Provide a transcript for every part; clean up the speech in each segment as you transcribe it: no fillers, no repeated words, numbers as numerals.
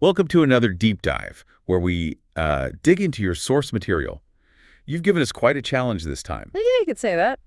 Welcome to another deep dive where we dig into your source material. You've given us quite a challenge this time Yeah, you could say that.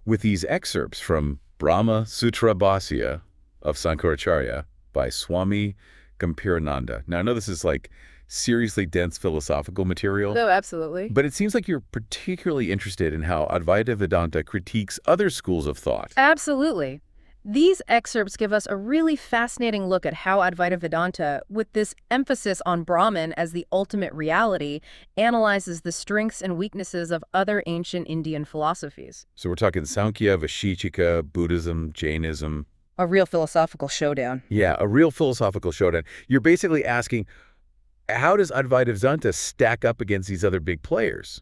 with these excerpts from Brahma Sutra Bhāsya of Shankaracharya by Swami Gampirananda. Now, I know this is like seriously dense philosophical material, Oh, absolutely. but it seems like you're particularly interested in how Advaita Vedanta critiques other schools of thought. Absolutely. These excerpts give us a really fascinating look at how Advaita Vedanta, with this emphasis on Brahman as the ultimate reality, analyzes the strengths and weaknesses of other ancient Indian philosophies. So we're talking Sankhya, Vaisheshika, Buddhism, Jainism. A real philosophical showdown. Yeah, a real philosophical showdown. You're basically asking, how does Advaita Vedanta stack up against these other big players?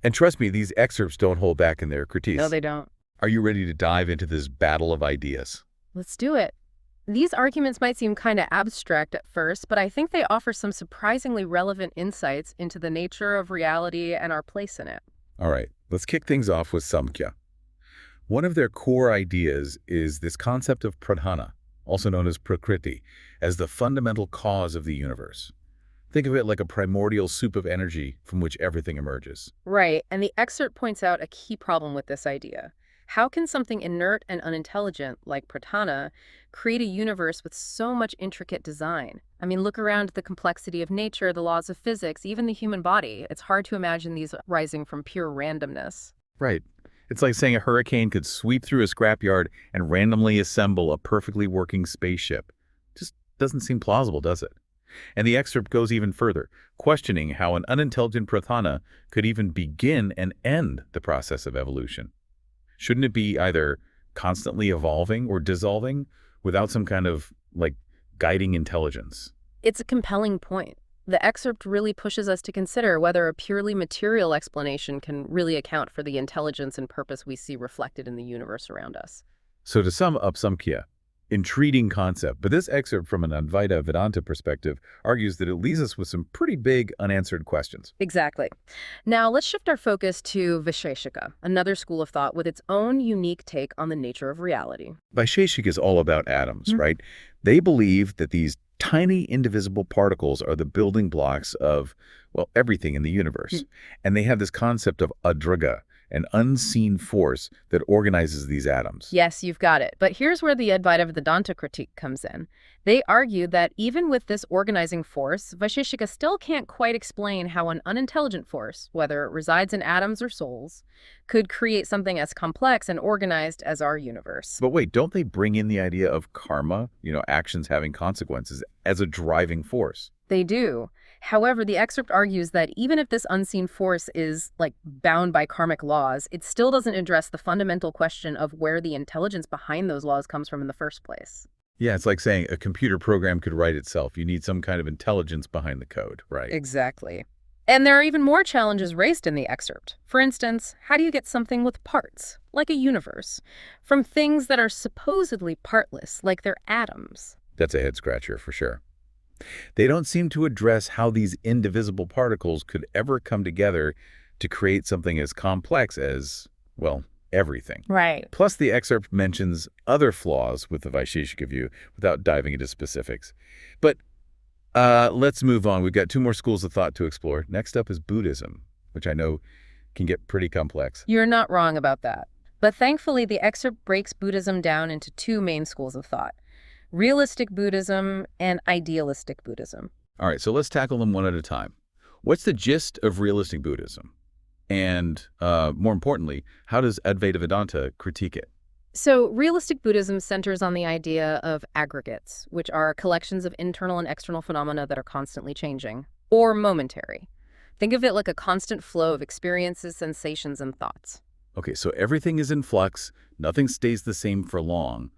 And trust me, these excerpts don't hold back in their critiques. No, they don't. Are you ready to dive into this battle of ideas? Let's do it. These arguments might seem kind of abstract at first, but I think they offer some surprisingly relevant insights into the nature of reality and our place in it. All right, let's kick things off with Samkhya. One of their core ideas is this concept of pradhana, also known as prakriti, as the fundamental cause of the universe. Think of it like a primordial soup of energy from which everything emerges. Right, and the excerpt points out a key problem with this idea. How can something inert and unintelligent, like pradhana, create a universe with so much intricate design? I mean, look around at the complexity of nature, the laws of physics, even the human body. It's hard to imagine these rising from pure randomness. Right. It's like saying a hurricane could sweep through a scrapyard and randomly assemble a perfectly working spaceship. Just doesn't seem plausible, does it? And the excerpt goes even further, questioning how an unintelligent pradhana could even begin and end the process of evolution. Shouldn't it be either constantly evolving or dissolving without some kind of, guiding intelligence? It's a compelling point. The excerpt really pushes us to consider whether a purely material explanation can really account for the intelligence and purpose we see reflected in the universe around us. So to sum up Samkhya, intriguing concept, but this excerpt from an Advaita Vedanta perspective argues that it leaves us with some pretty big unanswered questions. Exactly. Now, let's shift our focus to Vaisheshika, another school of thought with its own unique take on the nature of reality. Vaisheshika is all about atoms, right? They believe that these tiny indivisible particles are the building blocks of, everything in the universe. And they have this concept of adraga, an unseen force that organizes these atoms. Yes, you've got it. But here's where the Advaita Vedanta critique comes in. They argue that even with this organizing force, Vaisheshika still can't quite explain how an unintelligent force, whether it resides in atoms or souls, could create something as complex and organized as our universe. But wait, don't they bring in the idea of karma, actions having consequences, as a driving force? They do. However, the excerpt argues that even if this unseen force is, bound by karmic laws, it still doesn't address the fundamental question of where the intelligence behind those laws comes from in the first place. Yeah, it's like saying a computer program could write itself. You need some kind of intelligence behind the code, right? Exactly. And there are even more challenges raised in the excerpt. For instance, how do you get something with parts, like a universe, from things that are supposedly partless, like they're atoms? That's a head-scratcher for sure. They don't seem to address how these indivisible particles could ever come together to create something as complex as, everything. Right. Plus, the excerpt mentions other flaws with the Vaisheshika view without diving into specifics. But let's move on. We've got two more schools of thought to explore. Next up is Buddhism, which I know can get pretty complex. You're not wrong about that. But thankfully, the excerpt breaks Buddhism down into two main schools of thought: realistic Buddhism and idealistic Buddhism. All right, so let's tackle them one at a time. What's the gist of realistic Buddhism? And more importantly, how does Advaita Vedanta critique it? So realistic Buddhism centers on the idea of aggregates, which are collections of internal and external phenomena that are constantly changing, or momentary. Think of it like a constant flow of experiences, sensations, and thoughts. Okay, so everything is in flux, nothing stays the same for long.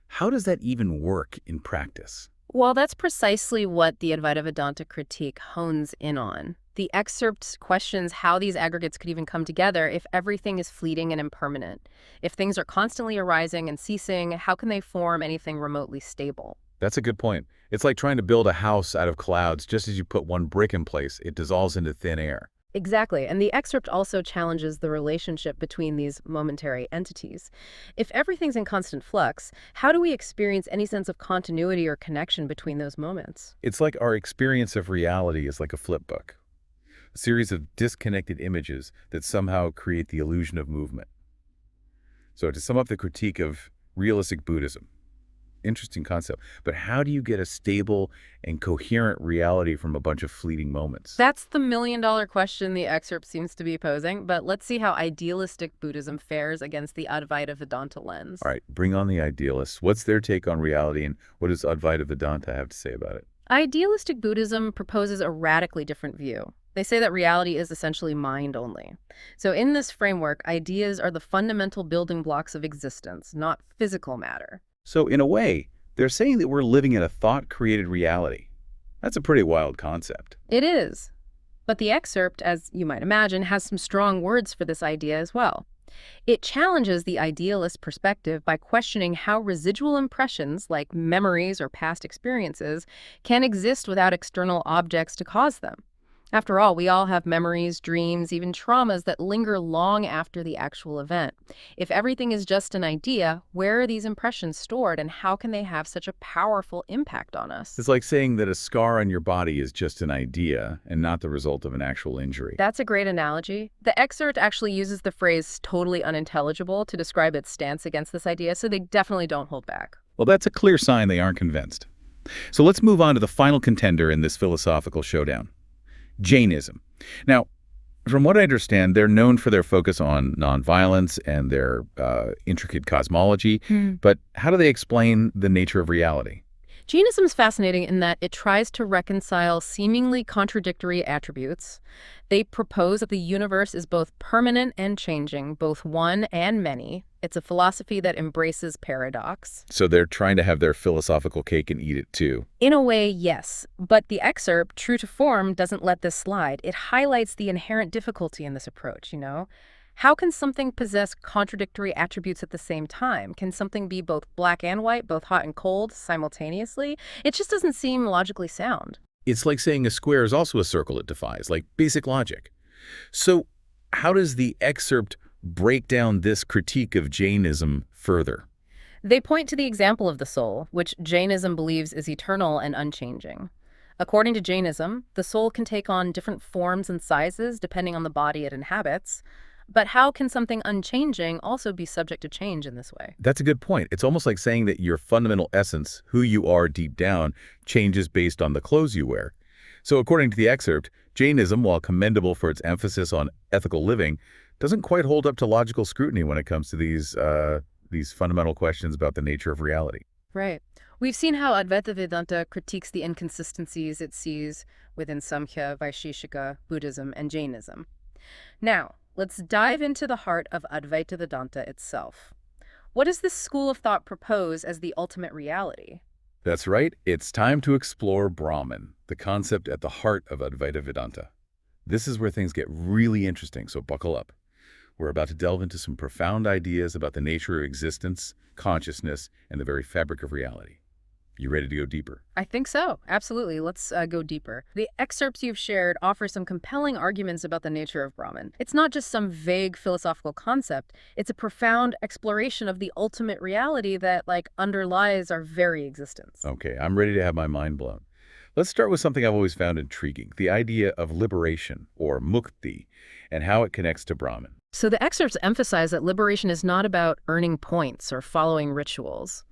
How does that even work in practice? Well, that's precisely what the Advaita Vedanta critique hones in on. The excerpt questions how these aggregates could even come together if everything is fleeting and impermanent. If things are constantly arising and ceasing, how can they form anything remotely stable? That's a good point. It's like trying to build a house out of clouds. Just as you put one brick in place, it dissolves into thin air. Exactly, and the excerpt also challenges the relationship between these momentary entities. If everything's in constant flux, how do we experience any sense of continuity or connection between those moments? It's like our experience of reality is like a flip book, a series of disconnected images that somehow create the illusion of movement. So to sum up the critique of realistic Buddhism, interesting concept, but how do you get a stable and coherent reality from a bunch of fleeting moments? That's the million-dollar question the excerpt seems to be posing, but let's see how idealistic Buddhism fares against the Advaita Vedanta lens. All right, bring on the idealists. What's their take on reality, and what does Advaita Vedanta have to say about it? Idealistic Buddhism proposes a radically different view. They say that reality is essentially mind only. So in this framework, ideas are the fundamental building blocks of existence, not physical matter. So in a way, they're saying that we're living in a thought-created reality. That's a pretty wild concept. It is. But the excerpt, as you might imagine, has some strong words for this idea as well. It challenges the idealist perspective by questioning how residual impressions, like memories or past experiences, can exist without external objects to cause them. After all, we all have memories, dreams, even traumas that linger long after the actual event. If everything is just an idea, where are these impressions stored and how can they have such a powerful impact on us? It's like saying that a scar on your body is just an idea and not the result of an actual injury. That's a great analogy. The excerpt actually uses the phrase totally unintelligible to describe its stance against this idea, so they definitely don't hold back. Well, that's a clear sign they aren't convinced. So let's move on to the final contender in this philosophical showdown. Jainism. Now, from what I understand, they're known for their focus on nonviolence and their intricate cosmology, but how do they explain the nature of reality? Jainism is fascinating in that it tries to reconcile seemingly contradictory attributes. They propose that the universe is both permanent and changing, both one and many. It's a philosophy that embraces paradox. So they're trying to have their philosophical cake and eat it too. In a way, yes. But the excerpt, true to form, doesn't let this slide. It highlights the inherent difficulty in this approach, you know? How can something possess contradictory attributes at the same time? Can something be both black and white, both hot and cold, simultaneously? It just doesn't seem logically sound. It's like saying a square is also a circle it defies, like basic logic. So how does the excerpt break down this critique of Jainism further? They point to the example of the soul, which Jainism believes is eternal and unchanging. According to Jainism, the soul can take on different forms and sizes depending on the body it inhabits. But how can something unchanging also be subject to change in this way? That's a good point. It's almost like saying that your fundamental essence, who you are deep down, changes based on the clothes you wear. So according to the excerpt, Jainism, while commendable for its emphasis on ethical living, doesn't quite hold up to logical scrutiny when it comes to these fundamental questions about the nature of reality. Right. We've seen how Advaita Vedanta critiques the inconsistencies it sees within Samkhya, Vaisheshika, Buddhism, and Jainism. Now, let's dive into the heart of Advaita Vedanta itself. What does this school of thought propose as the ultimate reality? That's right. It's time to explore Brahman, the concept at the heart of Advaita Vedanta. This is where things get really interesting, so buckle up. We're about to delve into some profound ideas about the nature of existence, consciousness, and the very fabric of reality. You ready to go deeper? I think so. Absolutely. Let's go deeper. The excerpts you've shared offer some compelling arguments about the nature of Brahman. It's not just some vague philosophical concept. It's a profound exploration of the ultimate reality that, underlies our very existence. Okay, I'm ready to have my mind blown. Let's start with something I've always found intriguing, the idea of liberation, or mukti, and how it connects to Brahman. So the excerpts emphasize that liberation is not about earning points or following rituals.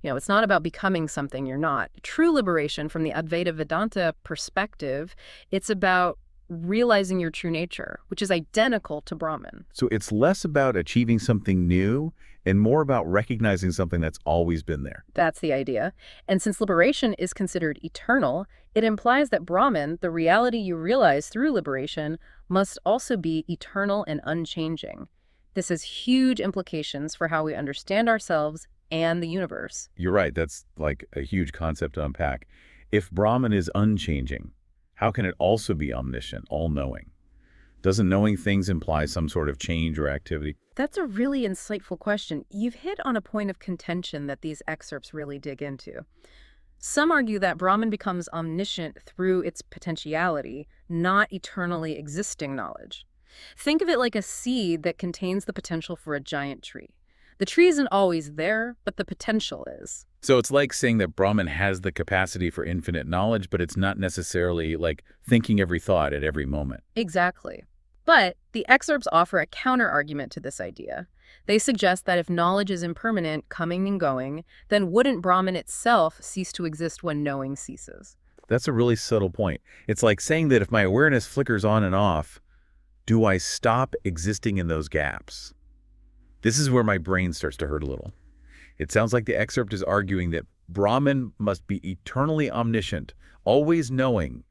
It's not about becoming something you're not. True liberation from the Advaita Vedanta perspective, it's about realizing your true nature, which is identical to Brahman. So it's less about achieving something new and more about recognizing something that's always been there. That's the idea. And since liberation is considered eternal, it implies that Brahman, the reality you realize through liberation, must also be eternal and unchanging. This has huge implications for how we understand ourselves and the universe. You're right. That's like a huge concept to unpack. If Brahman is unchanging, how can it also be omniscient, all-knowing? Doesn't knowing things imply some sort of change or activity? That's a really insightful question. You've hit on a point of contention that these excerpts really dig into. Some argue that Brahman becomes omniscient through its potentiality, not eternally existing knowledge. Think of it like a seed that contains the potential for a giant tree. The tree isn't always there, but the potential is. So it's like saying that Brahman has the capacity for infinite knowledge, but it's not necessarily like thinking every thought at every moment. Exactly. But the excerpts offer a counter-argument to this idea. They suggest that if knowledge is impermanent, coming and going, then wouldn't Brahman itself cease to exist when knowing ceases? That's a really subtle point. It's like saying that if my awareness flickers on and off, do I stop existing in those gaps? This is where my brain starts to hurt a little. It sounds like the excerpt is arguing that Brahman must be eternally omniscient, always knowing,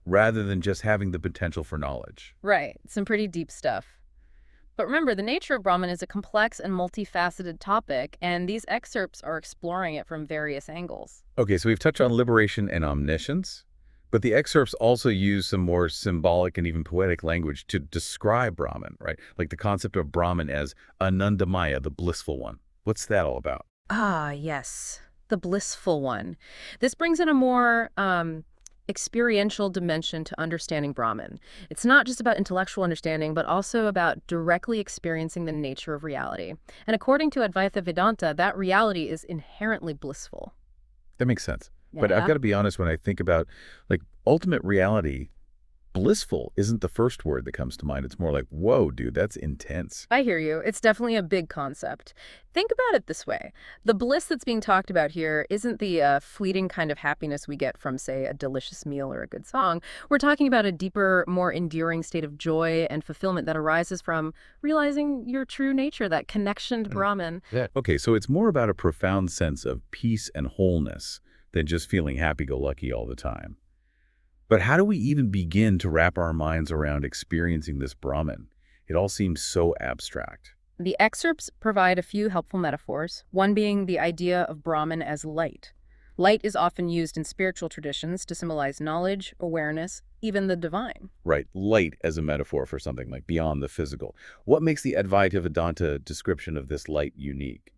rather than just having the potential for knowledge. Right, some pretty deep stuff. But remember, the nature of Brahman is a complex and multifaceted topic, and these excerpts are exploring it from various angles. Okay, so we've touched on liberation and omniscience, but the excerpts also use some more symbolic and even poetic language to describe Brahman, right? Like the concept of Brahman as Anandamaya, the blissful one. What's that all about? Ah, yes, the blissful one. This brings in a more experiential dimension to understanding Brahman. It's not just about intellectual understanding, but also about directly experiencing the nature of reality. And according to Advaita Vedanta, that reality is inherently blissful. That makes sense. But I've Yeah. got to be honest, when I think about like ultimate reality, blissful isn't the first word that comes to mind. It's more like, whoa, dude, that's intense. I hear you. It's definitely a big concept. Think about it this way. The bliss that's being talked about here isn't the fleeting kind of happiness we get from, say, a delicious meal or a good song. We're talking about a deeper, more enduring state of joy and fulfillment that arises from realizing your true nature, that connection to Brahman. Yeah. Okay, so it's more about a profound sense of peace and wholeness than just feeling happy-go-lucky all the time. But how do we even begin to wrap our minds around experiencing this Brahman? It all seems so abstract. The excerpts provide a few helpful metaphors, one being the idea of Brahman as light. Light is often used in spiritual traditions to symbolize knowledge, awareness, even the divine. Right, light as a metaphor for something like beyond the physical. What makes the Advaita Vedanta description of this light unique?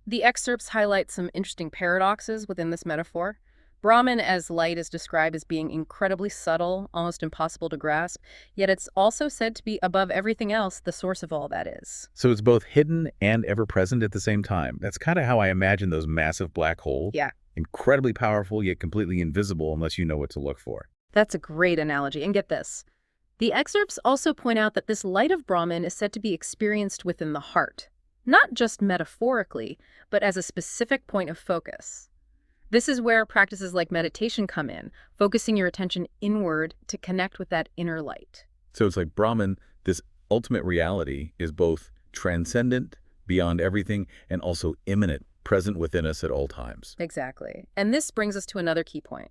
The excerpts highlight some interesting paradoxes within this metaphor. Brahman as light is described as being incredibly subtle, almost impossible to grasp, yet it's also said to be above everything else, the source of all that is. So it's both hidden and ever-present at the same time. That's kind of how I imagine those massive black holes. Yeah, Incredibly powerful, yet completely invisible unless you know what to look for. that's a great analogy. And get this. The excerpts also point out that this light of Brahman is said to be experienced within the heart, not just metaphorically, but as a specific point of focus. This is where practices like meditation come in, focusing your attention inward to connect with that inner light. So it's like Brahman, this ultimate reality, is both transcendent, beyond everything, and also immanent, present within us at all times. Exactly. And this brings us to another key point.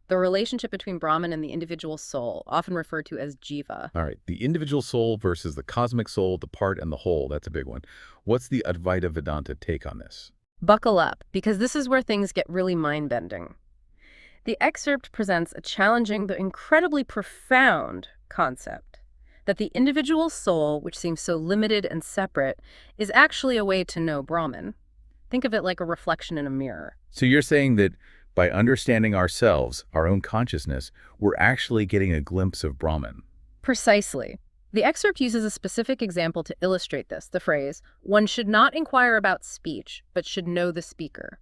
The relationship between Brahman and the individual soul, often referred to as jiva. All right, the individual soul versus the cosmic soul, the part and the whole, that's a big one. What's the Advaita Vedanta take on this? Buckle up, because this is where things get really mind-bending. The excerpt presents a challenging but incredibly profound concept that the individual soul, which seems so limited and separate, is actually a way to know Brahman. Think of it like a reflection in a mirror. So you're saying that by understanding ourselves, our own consciousness, we're actually getting a glimpse of Brahman. Precisely. The excerpt uses a specific example to illustrate this, the phrase, "One should not inquire about speech, but should know the speaker."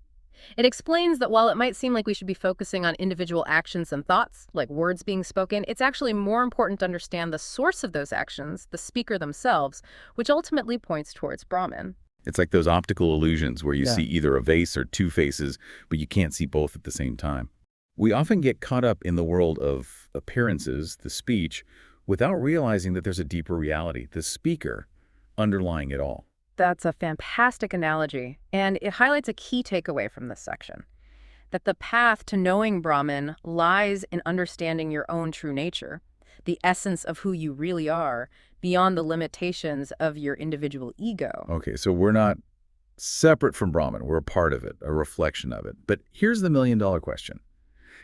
It explains that while it might seem like we should be focusing on individual actions and thoughts, like words being spoken, it's actually more important to understand the source of those actions, the speaker themselves, which ultimately points towards Brahman. It's like those optical illusions where you Yeah. see either a vase or two faces, but you can't see both at the same time. We often get caught up in the world of appearances, the speech, without realizing that there's a deeper reality, the speaker, underlying it all. That's a fantastic analogy, and it highlights a key takeaway from this section, that the path to knowing Brahman lies in understanding your own true nature, the essence of who you really are, beyond the limitations of your individual ego. Okay, so we're not separate from Brahman. We're a part of it, a reflection of it. But here's the million-dollar question.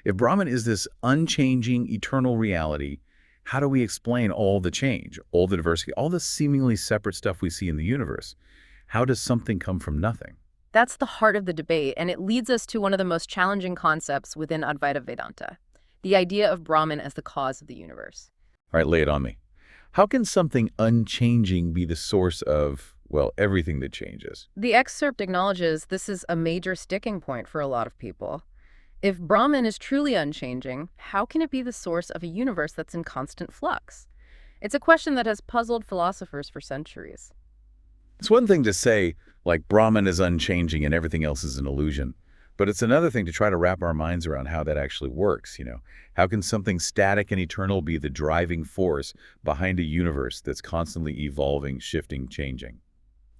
If Brahman is this unchanging, eternal reality, how do we explain all the change, all the diversity, all the seemingly separate stuff we see in the universe? How does something come from nothing? That's the heart of the debate, and it leads us to one of the most challenging concepts within Advaita Vedanta, the idea of Brahman as the cause of the universe. All right, lay it on me. How can something unchanging be the source of, well, everything that changes? The excerpt acknowledges this is a major sticking point for a lot of people. If Brahman is truly unchanging, how can it be the source of a universe that's in constant flux? It's a question that has puzzled philosophers for centuries. It's one thing to say, like, Brahman is unchanging and everything else is an illusion. But it's another thing to try to wrap our minds around how that actually works. How can something static and eternal be the driving force behind a universe that's constantly evolving, shifting, changing?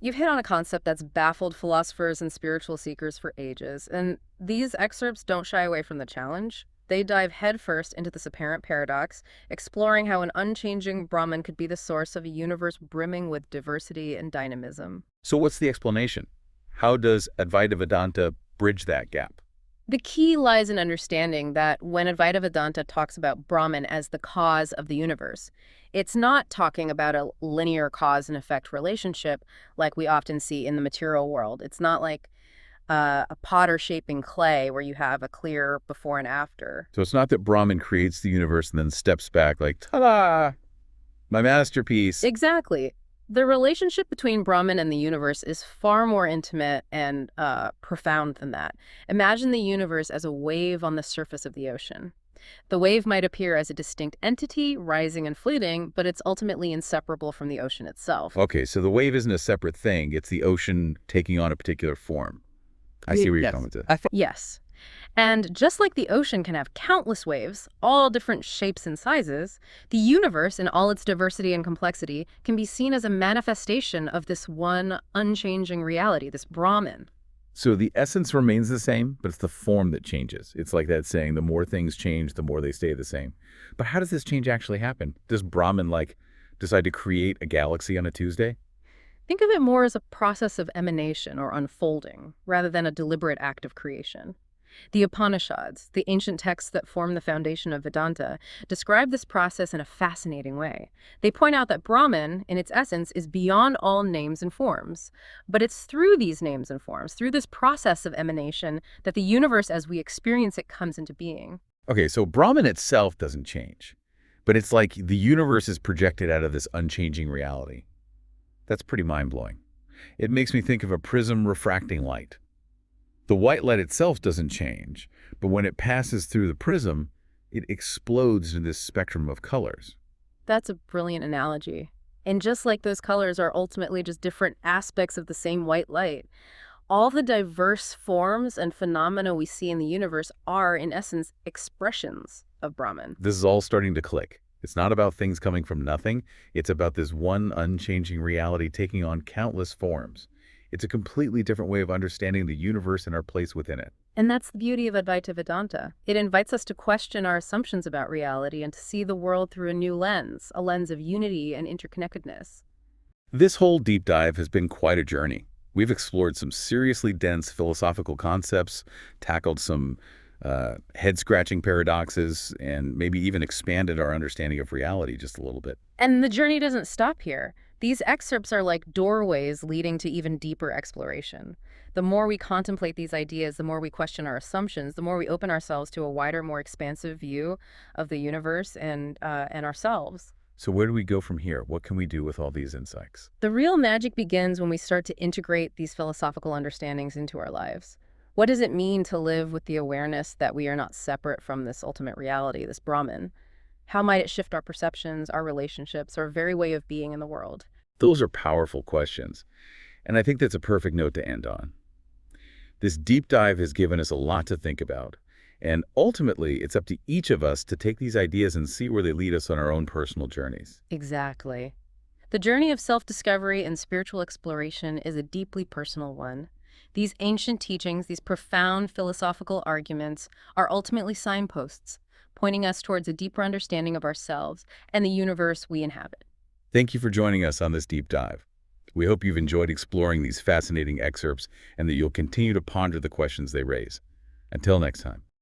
You've hit on a concept that's baffled philosophers and spiritual seekers for ages, and these excerpts don't shy away from the challenge. They dive headfirst into this apparent paradox, exploring how an unchanging Brahman could be the source of a universe brimming with diversity and dynamism. So what's the explanation? How does Advaita Vedanta bridge that gap? The key lies in understanding that when Advaita Vedanta talks about Brahman as the cause of the universe, it's not talking about a linear cause and effect relationship like we often see in the material world. It's not like a potter shaping clay where you have a clear before and after. So it's not that Brahman creates the universe and then steps back like, ta-da, my masterpiece. Exactly. The relationship between Brahman and the universe is far more intimate and profound than that. Imagine the universe as a wave on the surface of the ocean. The wave might appear as a distinct entity, rising and fleeting, but it's ultimately inseparable from the ocean itself. Okay, so the wave isn't a separate thing. It's the ocean taking on a particular form. I see where you're coming with this. Yes. And just like the ocean can have countless waves, all different shapes and sizes, the universe in all its diversity and complexity can be seen as a manifestation of this one unchanging reality, this Brahman. So the essence remains the same, but it's the form that changes. It's like that saying, the more things change, the more they stay the same. But how does this change actually happen? Does Brahman, decide to create a galaxy on a Tuesday? Think of it more as a process of emanation or unfolding, rather than a deliberate act of creation. The Upanishads, the ancient texts that form the foundation of Vedanta, describe this process in a fascinating way. They point out that Brahman, in its essence, is beyond all names and forms. But it's through these names and forms, through this process of emanation, that the universe as we experience it comes into being. Okay, so Brahman itself doesn't change, but it's like the universe is projected out of this unchanging reality. That's pretty mind-blowing. It makes me think of a prism refracting light. The white light itself doesn't change, but when it passes through the prism, it explodes in this spectrum of colors. That's a brilliant analogy. And just like those colors are ultimately just different aspects of the same white light, all the diverse forms and phenomena we see in the universe are, in essence, expressions of Brahman. This is all starting to click. It's not about things coming from nothing. It's about this one unchanging reality taking on countless forms. It's a completely different way of understanding the universe and our place within it. And that's the beauty of Advaita Vedanta. It invites us to question our assumptions about reality and to see the world through a new lens, a lens of unity and interconnectedness. This whole deep dive has been quite a journey. We've explored some seriously dense philosophical concepts, tackled some head-scratching paradoxes, and maybe even expanded our understanding of reality just a little bit. And the journey doesn't stop here. These excerpts are like doorways leading to even deeper exploration. The more we contemplate these ideas, the more we question our assumptions, the more we open ourselves to a wider, more expansive view of the universe and ourselves. So where do we go from here? What can we do with all these insights? The real magic begins when we start to integrate these philosophical understandings into our lives. What does it mean to live with the awareness that we are not separate from this ultimate reality, this Brahman? How might it shift our perceptions, our relationships, our very way of being in the world? Those are powerful questions, and I think that's a perfect note to end on. This deep dive has given us a lot to think about, and ultimately it's up to each of us to take these ideas and see where they lead us on our own personal journeys. Exactly. The journey of self-discovery and spiritual exploration is a deeply personal one. These ancient teachings, these profound philosophical arguments, are ultimately signposts, pointing us towards a deeper understanding of ourselves and the universe we inhabit. Thank you for joining us on this deep dive. We hope you've enjoyed exploring these fascinating excerpts and that you'll continue to ponder the questions they raise. Until next time.